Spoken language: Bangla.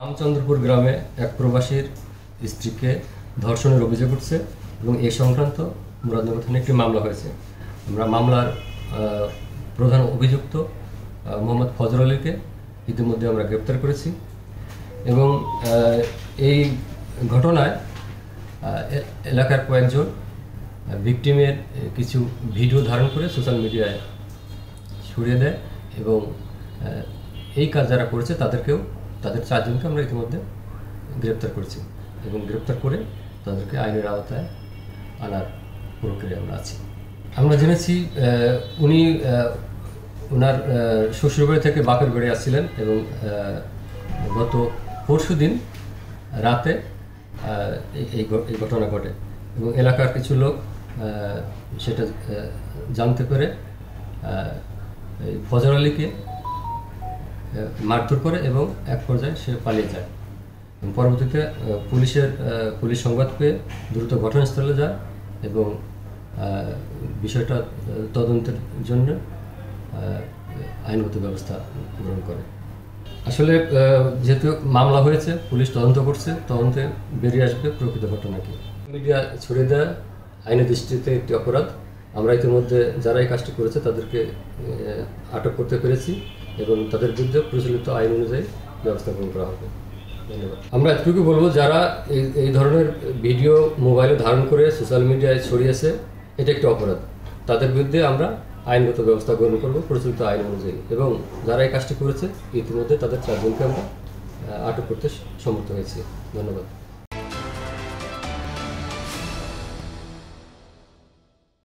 রামচন্দ্রপুর গ্রামে এক প্রবাসীর স্ত্রীকে ধর্ষণের অভিযোগ উঠছে এবং এ সংক্রান্ত মুরাদনগর থানায় একটি মামলা হয়েছে। আমরা মামলার প্রধান অভিযুক্ত মোহাম্মদ ফজর আলীকে ইতিমধ্যে আমরা গ্রেপ্তার করেছি এবং এই ঘটনায় এলাকার কয়েকজন ভিকটিমের কিছু ভিডিও ধারণ করে সোশ্যাল মিডিয়ায় ছড়িয়ে দেয় এবং এই কাজ যারা করেছে তাদের চারজনকে আমরা ইতিমধ্যে গ্রেপ্তার করেছি এবং গ্রেপ্তার করে তাদেরকে আইনের আওতায় আনার প্রক্রিয়া আমরা আছি। আমরা জেনেছি উনি ওনার শ্বশুরবাড়ি থেকে বাপের বাড়ি আসছিলেন এবং গত পরশুদিন রাতে এই ঘটনা ঘটে এবং এলাকার কিছু লোক সেটা জানতে পেরে এই ফজর আলীকে মারধর করে এবং এক পর্যায়ে সে পালিয়ে যায়। পরবর্তীতে পুলিশ সংবাদ পেয়ে দ্রুত ঘটনাস্থলে যায় এবং বিষয়টা তদন্তের জন্য আইনগত ব্যবস্থা গ্রহণ করে। আসলে যেহেতু মামলা হয়েছে, পুলিশ তদন্ত করছে, তদন্তে বেরিয়ে আসবে প্রকৃত ঘটনা কি। মিডিয়া ছড়িয়ে দেওয়া আইনের দৃষ্টিতে একটি অপরাধ। আমরা ইতিমধ্যে যারা এই কাজটি করেছে তাদেরকে আটক করতে পেরেছি এবং তাদের বিরুদ্ধে প্রচলিত আইন অনুযায়ী ব্যবস্থা গ্রহণ করা হবে। ধন্যবাদ। আমরা এতটুকু বলবো, যারা এই ধরনের ভিডিও মোবাইলে ধারণ করে সোশ্যাল মিডিয়ায় ছড়িয়েছে, এটা একটি অপরাধ। তাদের বিরুদ্ধে আমরা আইনগত ব্যবস্থা গ্রহণ করব প্রচলিত আইন অনুযায়ী এবং যারা এই কাজটি করেছে ইতিমধ্যে তাদের চারজনকে আমরা আটক করতে সমর্থ হয়েছি। ধন্যবাদ।